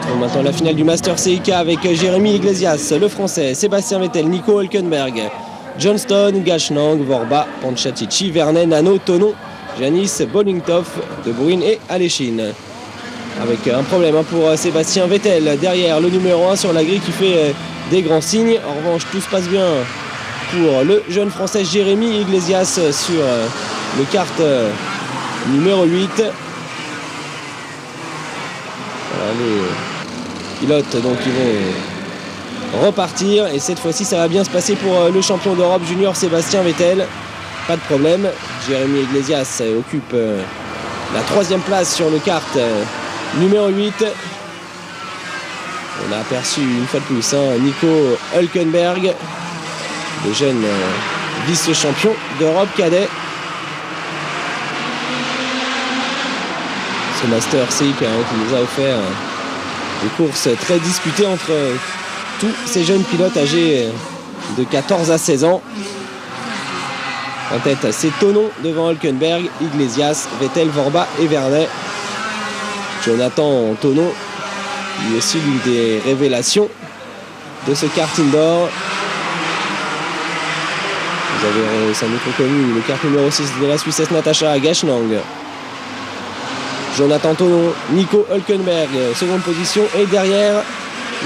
retrouve maintenant la finale du Master CIK avec Jérémy Iglesias, le français, Sébastien Vettel, Nico Hülkenberg, Johnston, Gachnang, Vorba, Panchatich, Vernet, Nano, Tonon, Janis, Bollingtoff, De Bruyne et Alechin. Avec un problème pour Sébastien Vettel derrière le numéro 1 sur la grille qui fait des grands signes. En revanche, tout se passe bien pour le jeune français Jérémy Iglesias sur le kart numéro 8. Voilà, les pilotes donc ils vont repartir et cette fois-ci ça va bien se passer pour le champion d'Europe junior Sébastien Vettel. Pas de problème. Jérémy Iglesias occupe la 3e place sur le kart numéro 8. On a aperçu une fois de plus Nico Hülkenberg, le jeune vice-champion d'Europe cadet. Ce Master CIK qui nous a offert des courses très disputées entre tous ces jeunes pilotes âgés de 14 à 16 ans. En tête, c'est Tonon devant Hülkenberg, Iglesias, Vettel, Vorba et Vernet. Jonathan Tonon, lui aussi l'une des révélations de ce kart indoor. Vous avez sans doute reconnu le kart numéro 6 de la Suissesse Natasha Gachnang. Jonathan Tonon, Nico Hülkenberg, seconde position. Et derrière,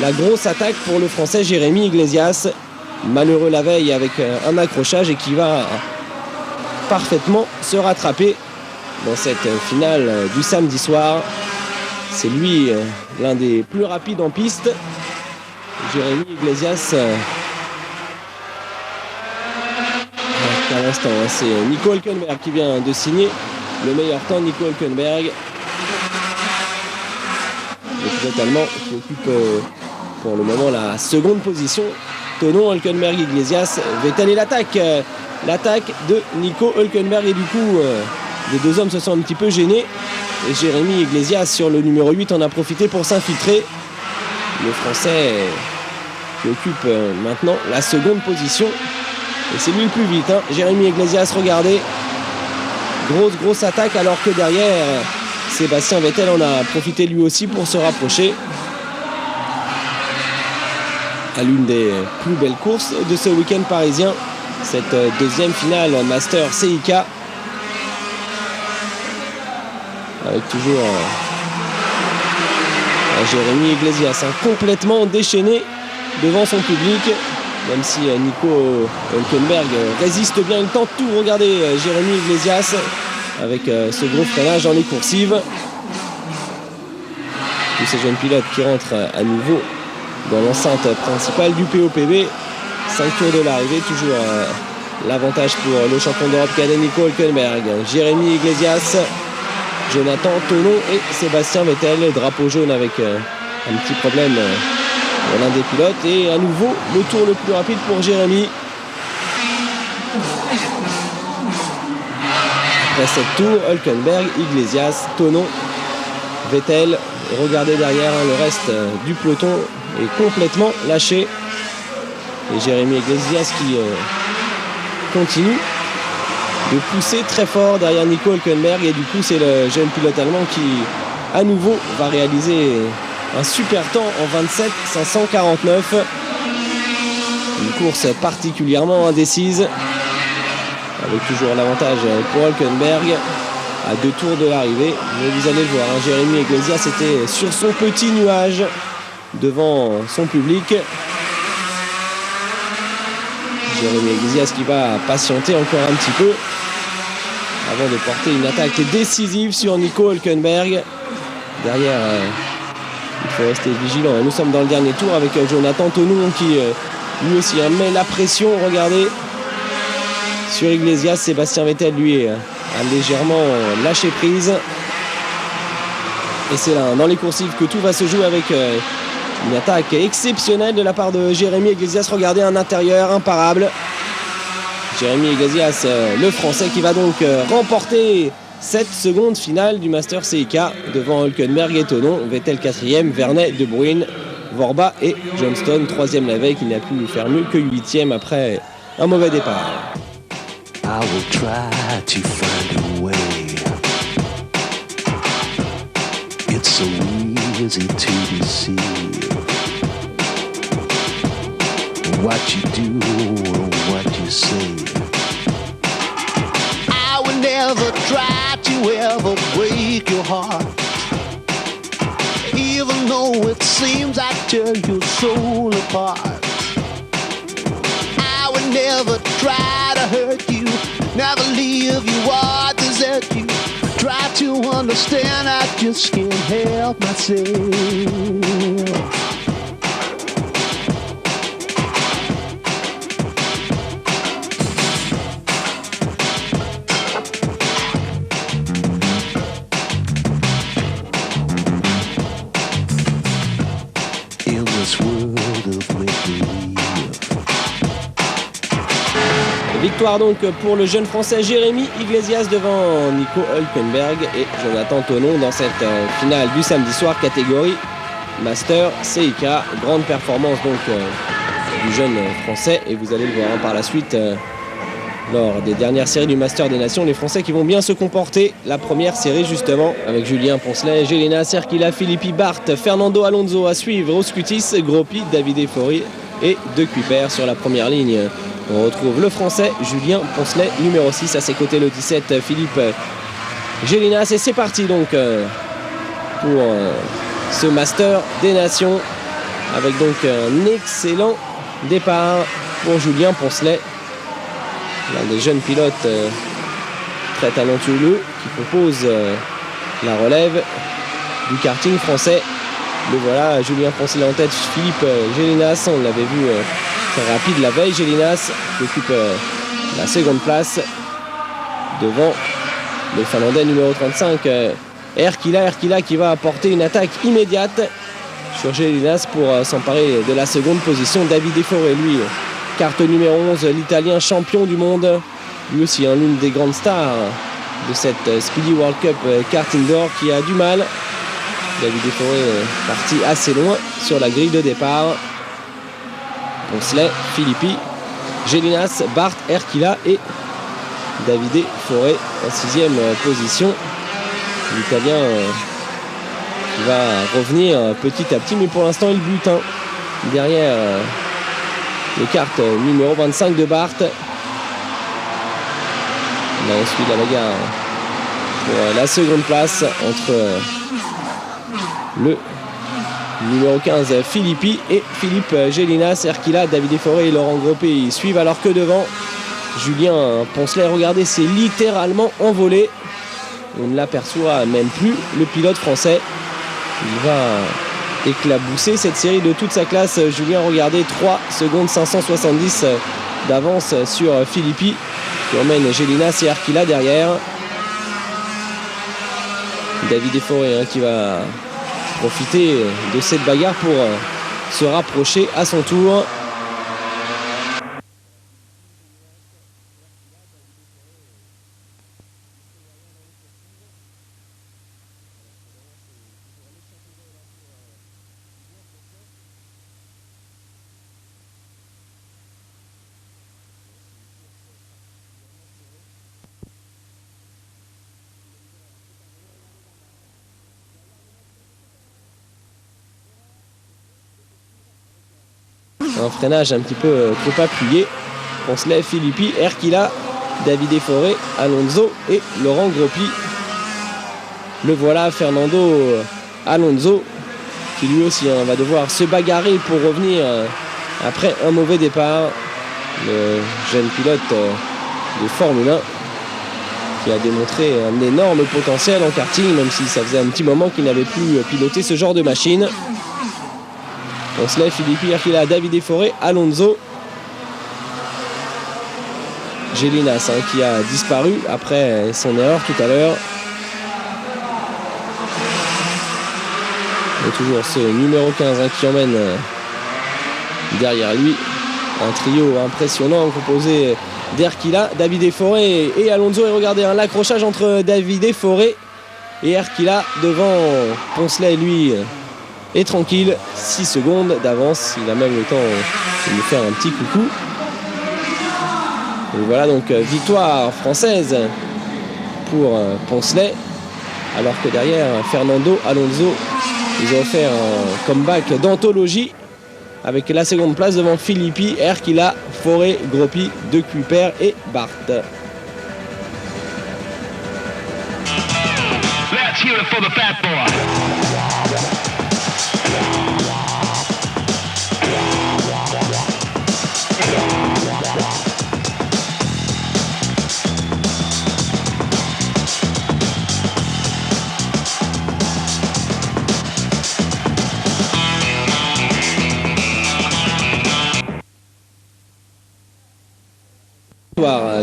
la grosse attaque pour le français Jérémy Iglesias. Malheureux la veille avec un accrochage et qui va parfaitement se rattraper dans cette finale du samedi soir. C'est lui l'un des plus rapides en piste. Jérémy Iglesias. À l'instant, c'est Nico Hülkenberg qui vient de signer le meilleur temps. Nico Hülkenberg, le pilote allemand qui occupe pour le moment la seconde position. Tonon, Hülkenberg, Iglesias, Vettel et l'attaque. L'attaque de Nico Hülkenberg et du coup les deux hommes se sont un petit peu gênés et Jérémy Iglesias sur le numéro 8 en a profité pour s'infiltrer. Le français qui occupe maintenant la seconde position et c'est lui le plus vite. Jérémy Iglesias, regardez, grosse attaque alors que derrière Sébastien Vettel en a profité lui aussi pour se rapprocher à l'une des plus belles courses de ce week-end parisien. Cette deuxième finale Master CIK avec toujours Jérémy Iglesias complètement déchaîné devant son public, même si Nico Hülkenberg résiste bien, il tente tout. Regardez Jérémy Iglesias avec ce gros freinage dans les coursives. Tous ces jeunes pilotes qui rentrent à nouveau dans l'enceinte principale du POPB. 5 tours de l'arrivée, toujours l'avantage pour le champion d'Europe cadet Nico Hülkenberg. Jérémy Iglesias, Jonathan Tonon et Sébastien Vettel. Drapeau jaune avec un petit problème pour l'un des pilotes. Et à nouveau, le tour le plus rapide pour Jérémy. Après 7 tours, Hülkenberg, Iglesias, Tonon, Vettel. Et regardez derrière, le reste du peloton est complètement lâché. Et Jérémy Iglesias qui continue de pousser très fort derrière Nico Hülkenberg. Et du coup, c'est le jeune pilote allemand qui, à nouveau, va réaliser un super temps en 27,549. Une course particulièrement indécise, avec toujours l'avantage pour Hülkenberg à 2 tours de l'arrivée. Mais vous allez le voir, Jérémy Iglesias était sur son petit nuage devant son public. Jérémy Iglesias qui va patienter encore un petit peu avant de porter une attaque décisive sur Nico Hülkenberg. Derrière, il faut rester vigilant. Nous sommes dans le dernier tour avec Jonathan Tonon qui lui aussi met la pression. Regardez sur Iglesias. Sébastien Vettel lui a légèrement lâché prise. Et c'est là dans les coursives que tout va se jouer avec une attaque exceptionnelle de la part de Jérémy Iglesias. Regardez un intérieur imparable. Jérémy Iglesias, le français, qui va donc remporter cette seconde finale du Master CIK devant Hülkenberg et Tonon. Vettel 4e, Vernet, De Bruyne, Vorba et Johnston 3e la veille, qui n'a pu faire mieux que 8e après un mauvais départ. I will try to find a way. It's so easy to deceive. What you do or what you say, I would never try to ever break your heart, even though it seems I tear your soul apart. I would never try to hurt you, never leave you or desert you. Try to understand, I just can't help myself. Victoire donc pour le jeune français Jérémy Iglesias devant Nico Hülkenberg et Jonathan Thonon dans cette finale du samedi soir catégorie Master CIK. Grande performance donc du jeune français et vous allez le voir par la suite lors des dernières séries du Master des Nations, les Français qui vont bien se comporter. La première série justement avec Julien Poncelet, Gélinas, Erkila, Filippi, Bart, Fernando Alonso à suivre, Oscutis, Groppi, David Efori et De Cuypers sur la première ligne. On retrouve le français Julien Poncelet, numéro 6, à ses côtés le 17 Philippe Gélinas. Et c'est parti donc pour ce Master des Nations avec donc un excellent départ pour Julien Poncelet, l'un des jeunes pilotes très talentueux qui propose la relève du karting français. Le voilà, Julien Poncelet en tête, Philippe Gélinas, on l'avait vu très rapide la veille. Gélinas qui occupe la seconde place devant le Finlandais numéro 35 Erkila qui va apporter une attaque immédiate sur Gélinas pour s'emparer de la seconde position. David Efori, lui, carte numéro 11, l'Italien champion du monde, lui aussi l'une des grandes stars de cette Speedy World Cup kart indoor qui a du mal. David Efori est parti assez loin sur la grille de départ. Poncelet, Filippi, Gélinas, Bart, Erkila et David Efori en 6e position. L'Italien qui va revenir petit à petit, mais pour l'instant il bute derrière le kart numéro 25 de Bart. Là on suit la bagarre pour la seconde place entre le numéro 15 Filippi et Philippe Gélinas. Erkila, David Efori et Laurent Groppi suivent alors que devant Julien Poncelet, regardez, c'est littéralement envolé. On ne l'aperçoit même plus, le pilote français. Il va éclabousser cette série de toute sa classe. Julien, regardez, 3 secondes 570 d'avance sur Filippi qui emmène Gélinas et Erkila derrière. David Efori qui va profiter de cette bagarre pour se rapprocher à son tour. Un freinage un petit peu trop appuyé. Poncelet, Filippi, Erkila, David Efori, Alonso et Laurent Groppi. Le voilà, Fernando Alonso, qui lui aussi va devoir se bagarrer pour revenir après un mauvais départ. Le jeune pilote de Formule 1 qui a démontré un énorme potentiel en karting, même si ça faisait un petit moment qu'il n'avait plus piloté ce genre de machine. Poncelet, Filippi, Erkila, David Efori, Alonso. Gélinas qui a disparu après son erreur tout à l'heure. Et toujours ce numéro 15 qui emmène derrière lui un trio impressionnant composé d'Erkila, David Efori et Alonso. Et regardez l'accrochage entre David Efori et Erkila devant Poncelet, lui est tranquille, 6 secondes d'avance. Il a même le temps de nous faire un petit coucou. Et voilà donc victoire française pour Poncelet, alors que derrière Fernando Alonso Ils ont fait un comeback d'anthologie avec la seconde place devant Filippi, Erkila, Forêt, Groppi, De Kuiper et Bart. Let's hear it for the fat boy.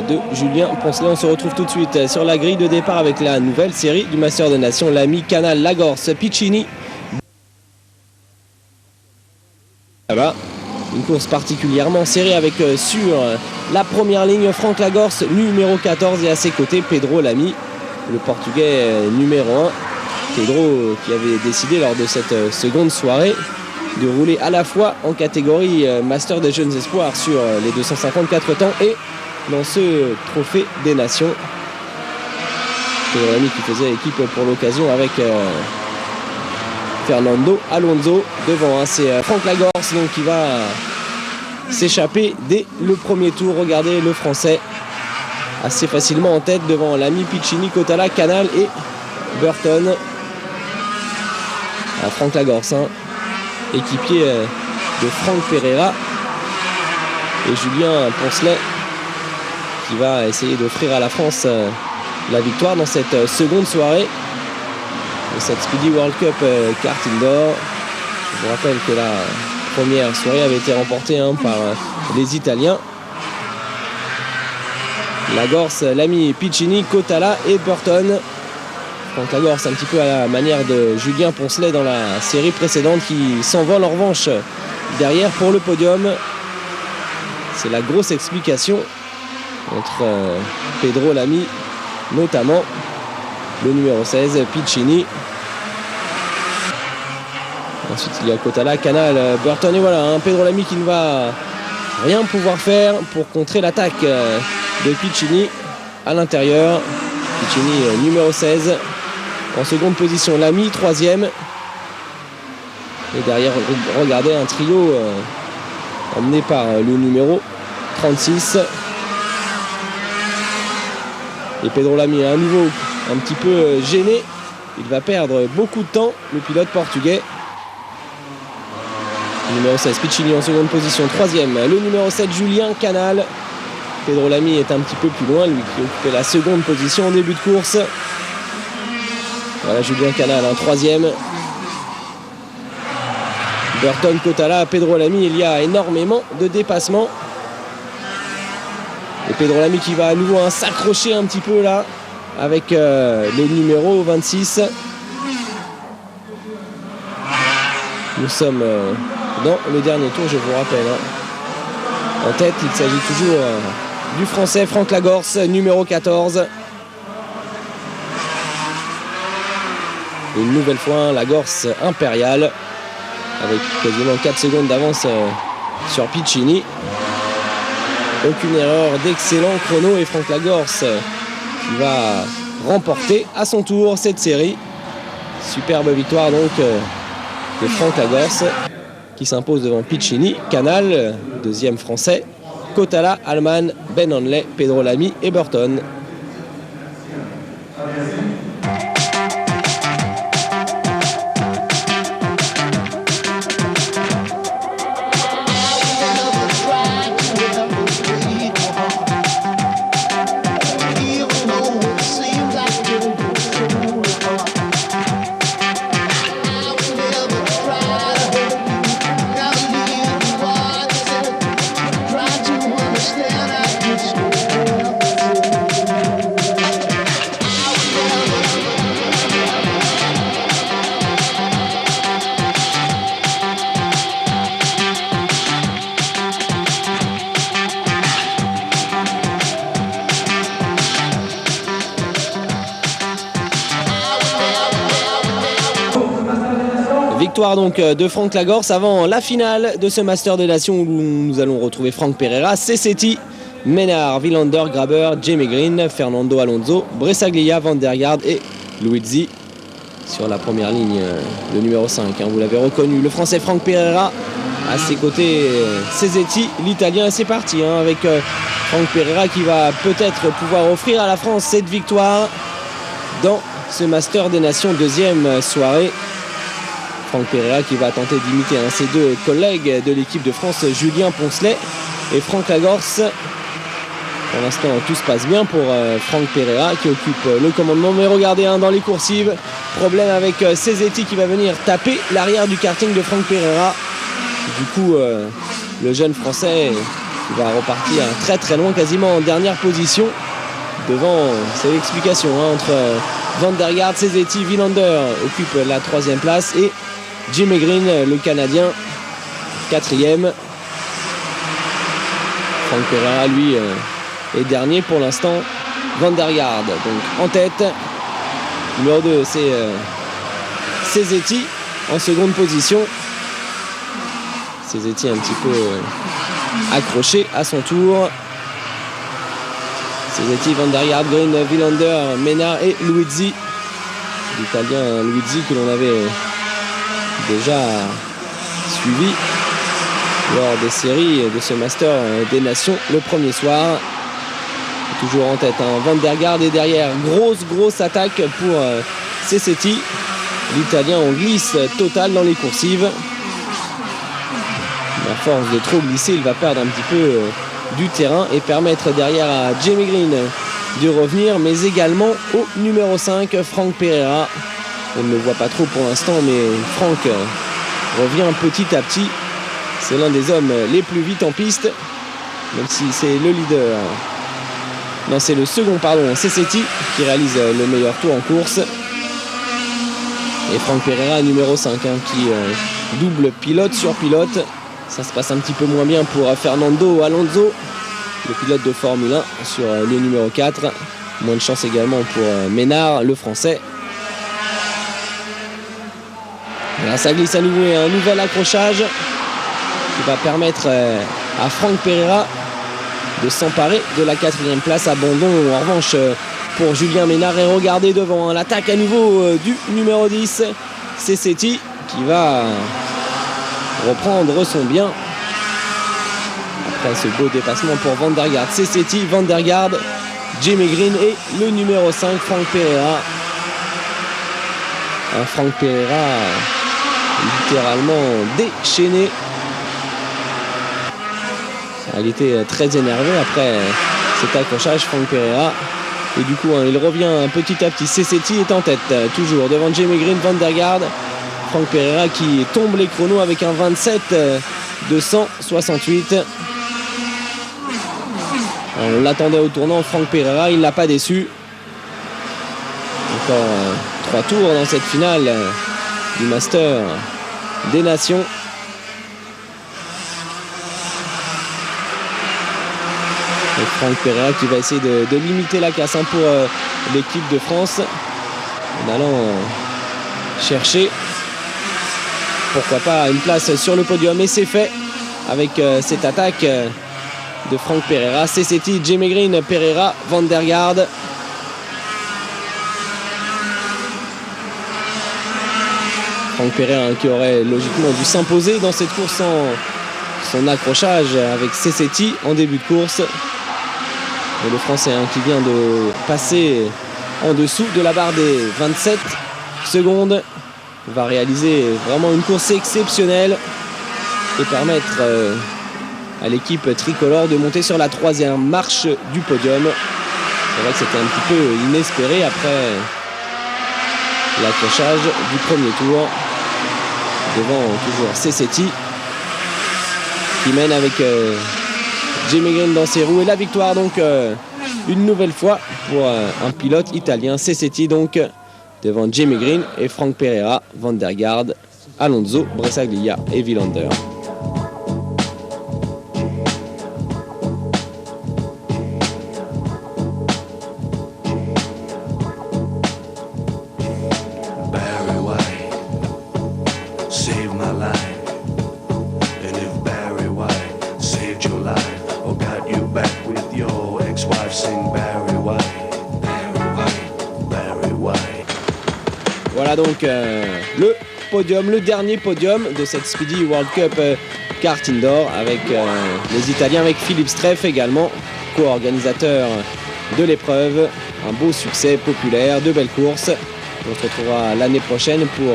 De Julien Poncelet. On se retrouve tout de suite sur la grille de départ avec la nouvelle série du Master des Nations, Lamy, Canal, Lagorce, Piccini. Là-bas, une course particulièrement serrée avec sur la première ligne Franck Lagorce, numéro 14, et à ses côtés Pedro Lamy, le portugais numéro 1. Pedro qui avait décidé lors de cette seconde soirée de rouler à la fois en catégorie Master des Jeunes Espoirs sur les 254 temps et dans ce trophée des nations. Pedro Lamy qui faisait équipe pour l'occasion avec Fernando Alonso devant. C'est Franck Lagorce donc qui va s'échapper dès le premier tour. Regardez le français assez facilement en tête devant Lamy, Piccini, Cotala, Canal et Burton. Franck Lagorce, équipier de Franck Pereira, et Julien Poncelet qui va essayer d'offrir à la France la victoire dans cette seconde soirée de cette Speedy World Cup Kart Indoor. Je vous rappelle que la première soirée avait été remportée par les Italiens. Lagorce, Lamy, Piccini, Cotala et Burton. Franck Lagorce un petit peu à la manière de Julien Poncelet dans la série précédente qui s'envole en revanche derrière pour le podium. C'est la grosse explication entre Pedro Lamy notamment, le numéro 16 Piccini. Ensuite il y a Cotala, Canal, Burton et voilà Pedro Lamy qui ne va rien pouvoir faire pour contrer l'attaque de Piccini à l'intérieur. Piccini numéro 16 en seconde position, Lamy troisième, et derrière regardez un trio emmené par le numéro 36. Et Pedro Lamy à nouveau un petit peu gêné, il va perdre beaucoup de temps, le pilote portugais. Le numéro 16 Piccini en seconde position, troisième le numéro 7 Julien Canal. Pedro Lamy est un petit peu plus loin, lui qui occupait la seconde position au début de course. Voilà Julien Canal en troisième. Burton, Cotala, Pedro Lamy, il y a énormément de dépassements. Et Pedro Lamy qui va à nouveau s'accrocher un petit peu là avec le numéro 26. Nous sommes dans le dernier tour, je vous rappelle. En tête, il s'agit toujours du français Franck Lagorce, numéro 14. Une nouvelle fois, Lagorce impériale avec quasiment 4 secondes d'avance sur Piccini. Aucune erreur, d'excellents chronos, et Franck Lagorce qui va remporter à son tour cette série. Superbe victoire donc de Franck Lagorce qui s'impose devant Piccini, Canal, deuxième français, Cotala, Allman, Ben Hanley, Pedro Lamy et Burton. Victoire donc de Franck Lagorce avant la finale de ce Master des Nations où nous allons retrouver Franck Pereira, Cecchetti, Ménard, Villander, Graber, Jamie Green, Fernando Alonso, Bressaglia, Van der Garde et Luigi sur la première ligne, le numéro 5, vous l'avez reconnu, le français Franck Pereira. À ses côtés, Cesetti, l'italien. Et c'est parti avec Franck Pereira qui va peut-être pouvoir offrir à la France cette victoire dans ce Master des Nations, deuxième soirée. Franck Pereira qui va tenter d'imiter ses deux collègues de l'équipe de France, Julien Poncelet et Franck Lagorce. Pour l'instant, tout se passe bien pour Franck Pereira qui occupe le commandement. Mais regardez, dans les coursives, problème avec Cesetti qui va venir taper l'arrière du karting de Franck Pereira. Du coup, le jeune français va repartir très très loin, quasiment en dernière position. Devant, c'est l'explication entre Van der Garde, Cesetti, Wilander occupe la troisième place et Jimmy Green, le Canadien, quatrième. Franck Pereira, lui, est dernier pour l'instant. Van der Garde, donc en tête. Numéro 2, c'est Cesetti en seconde position. Cesetti un petit peu accroché à son tour. Cesetti, Van der Garde, Green, Wilander, Menard et Luizzi. L'Italien Luizzi que l'on avait déjà suivi lors des séries de ce Master des Nations le premier soir. Toujours en tête, Van der Garde, et derrière, grosse attaque pour Cesetti. L'Italien en glisse totale dans les coursives. À force de trop glisser, il va perdre un petit peu du terrain et permettre derrière à Jamie Green de revenir, mais également au numéro 5, Franck Pereira. On ne le voit pas trop pour l'instant, mais Franck revient petit à petit. C'est l'un des hommes les plus vite en piste, même si c'est le leader. Non, c'est le second, Cesetti, qui réalise le meilleur tour en course. Et Franck Pereira, numéro 5, qui double pilote sur pilote. Ça se passe un petit peu moins bien pour Fernando Alonso, le pilote de Formule 1 sur le numéro 4. Moins de chance également pour Menard, le français. Et là, ça glisse à nouveau et un nouvel accrochage qui va permettre à Franck Pereira de s'emparer de la quatrième place. Abandon en revanche pour Julien Menard. Et regardez devant, l'attaque à nouveau du numéro 10, Cesetti, qui va reprendre son bien après ce beau dépassement pour Van der Garde. Cesetti, Van der Garde, Jimmy Green et le numéro 5, Franck Pereira. Franck Pereira littéralement déchaîné. Il était très énervé après cet accrochage, Franck Pereira. Et du coup, il revient petit à petit. Cesetti est en tête, toujours devant Jimmy Green, Van der Garde. Franck Pereira qui tombe les chronos avec un 27 268. On l'attendait au tournant, Franck Pereira, il ne l'a pas déçu. Encore 3 tours dans cette finale du Master des Nations. Et Franck Pereira qui va essayer de limiter la casse pour l'équipe de France en allant chercher, pourquoi pas, une place sur le podium. Et c'est fait avec cette attaque de Franck Pereira. Cesetti, Jimmy Green, Pereira, Van der Garde. Franck Pereira qui aurait logiquement dû s'imposer dans cette course en son accrochage avec Cesetti en début de course. Et le Français qui vient de passer en dessous de la barre des 27 secondes va réaliser vraiment une course exceptionnelle et permettre à l'équipe tricolore de monter sur la 3e marche du podium. C'est vrai que c'était un petit peu inespéré après l'accrochage du premier tour. Devant toujours Cesetti qui mène avec Jimmy Green dans ses roues. Et la victoire donc une nouvelle fois pour un pilote italien, Cesetti donc devant Jimmy Green et Franck Pereira, Van der Garde, Alonso, Bressaglia et Wilander. Voilà donc le podium, le dernier podium de cette Speedy World Cup Kart Indoor avec les Italiens, avec Philippe Streff également, co-organisateur de l'épreuve. Un beau succès populaire, de belles courses. On se retrouvera l'année prochaine pour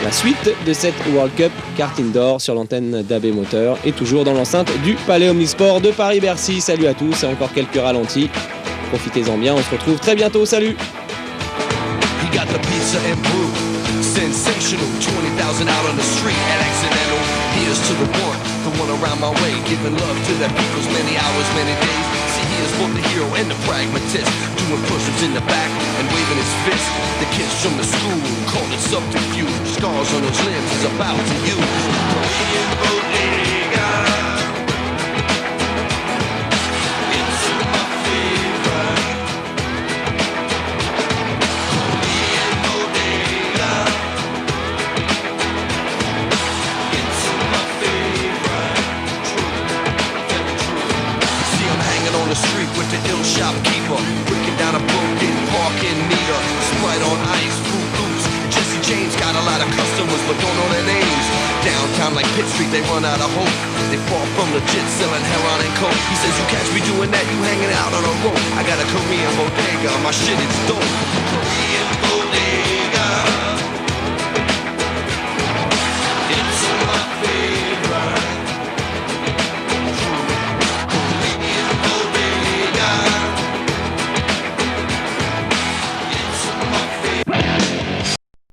la suite de cette World Cup Kart Indoor sur l'antenne d'AB Moteur et toujours dans l'enceinte du Palais Omnisport de Paris-Bercy. Salut à tous et encore quelques ralentis. Profitez-en bien, on se retrouve très bientôt. Salut! He got the pizza and brew. Sensational, 20,000 out on the street and accidental. Here's to the one around my way, giving love to that people's many hours, many days. See, he is both the hero and the pragmatist, doing push-ups in the back and waving his fist. The kids from the school called it subterfuge. Scars on his limbs he's about to use. Korean bodega. It's my favorite. Korean bodega. It's my favorite. See, I'm hanging on the street with the ill shopkeeper, breaking down a broken parking meter. Sprite on ice, Fruit Loops. Jesse James got a lot of customers, but don't know their names. Downtown like Pitt Street, they run out of hope. They fall from legit selling heroin and coke. He says, you catch me doing that, you hanging out on a rope. I got a Korean bodega, my shit is dope. Korean bodega.